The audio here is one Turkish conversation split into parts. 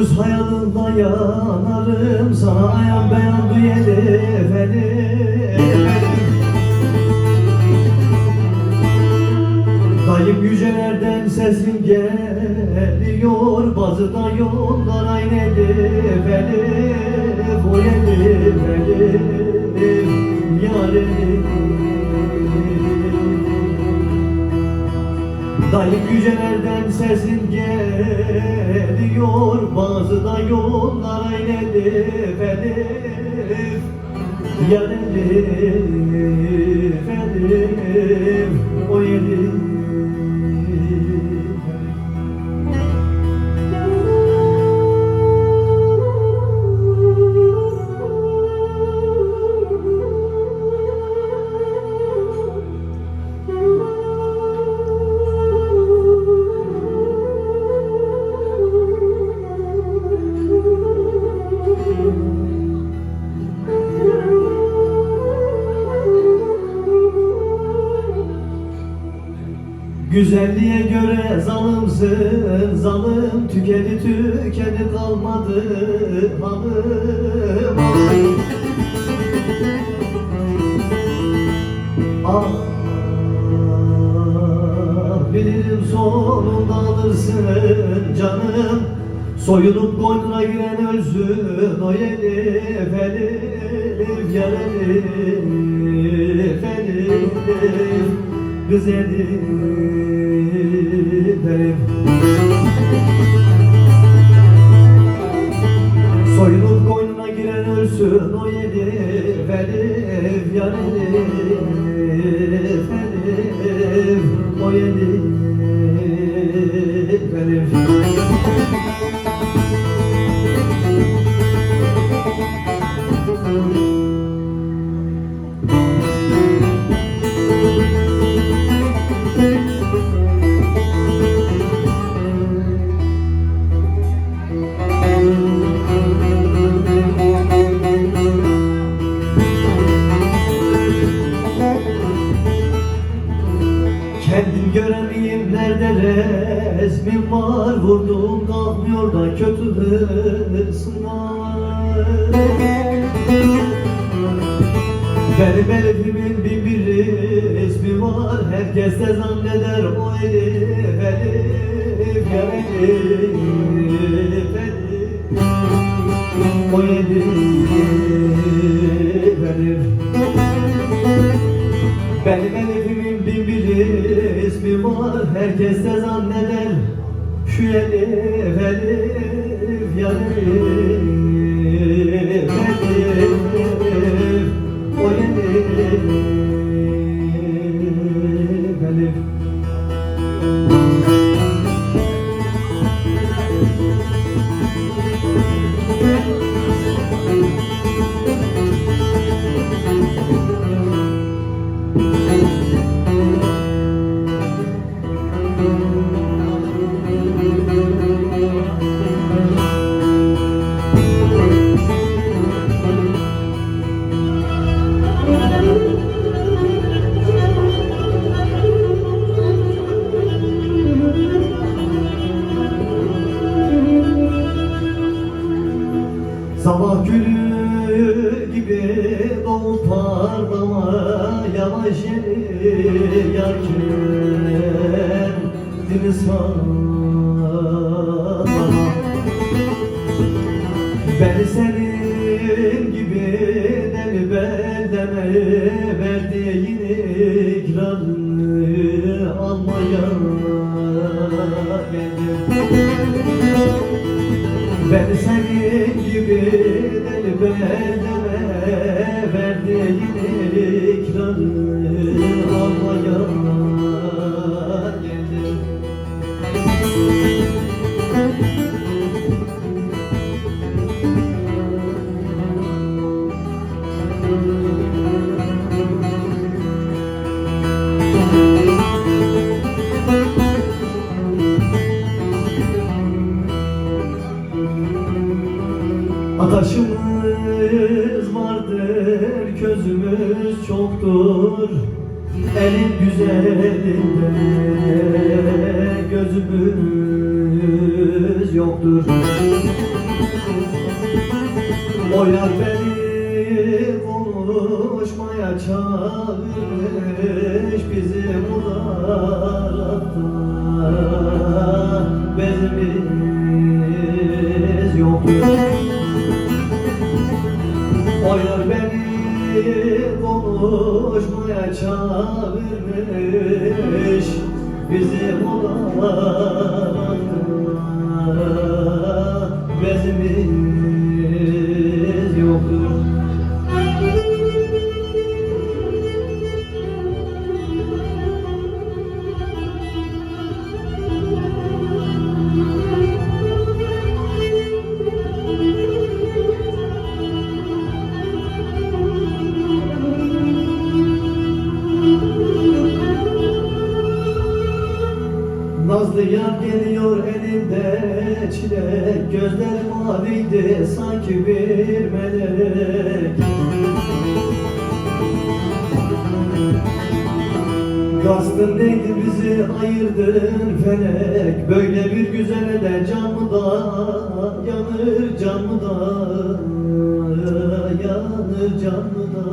Gündüz hayalında yanarım, sana ayan beyan duyelim elim. Dayım yücelerden sesin geliyor, bazıda yollar aynı elif elif, o elif elif, yar elif. Dayım yücelerden sesin geliyor, bazıda yollar aynı elif elif, yar elif elif, o elif. Güzelliğe göre zalımsın zalım, tükedi kalmadı halım. Ah bilirim sonunda alırsın canım, soyunup koynuna giren ölsün o elif elif, yar elif elif, kız elif elif. Soyunup koynuna giren ölsün o elif elif, yar elif elif, o elif elif. Kendim göremeyim nerede resmim var, vurduğum kalkmıyor da kötü hırsım var. Benim elifimin bin bir ismi var, herkes de zanneder o elif elif, yar elif elif, o elif elif. Benim elifimin bin bir ismi var, herkes de zanneder şu elif elif, yar elif elif, o elif elif. Sabah gülü gibi doğup parlama, yavaş yeri yarken deniz sağlama. Ben senin gibi deli beldeme verdiğin ikrarını almaya geldim. Ben senin gibi deli beldeme verdiğin ikrarını almaya geldim. Ataşımız vardır, közümüz çoktur, elin güzelinde gözümüz yok. yoktur. O yar beni konuşmaya çağırmış, bizim uzakta bezimiz yoktur. O yar beni konuşmaya çağırmış, bizim uzakta bezimiz yoktur. Nazlı yar geliyor elinde çilek, gözleri maviydi sanki bir melek. Kastın neydi bizi ayırdın felek, böyle bir güzele de canı da yanır, canı da yanır, canı da.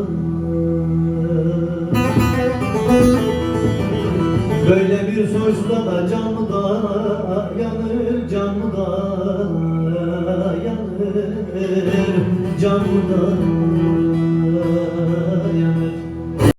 Böyle bir soysuza da canı da yanır, canı da yanır, canı da.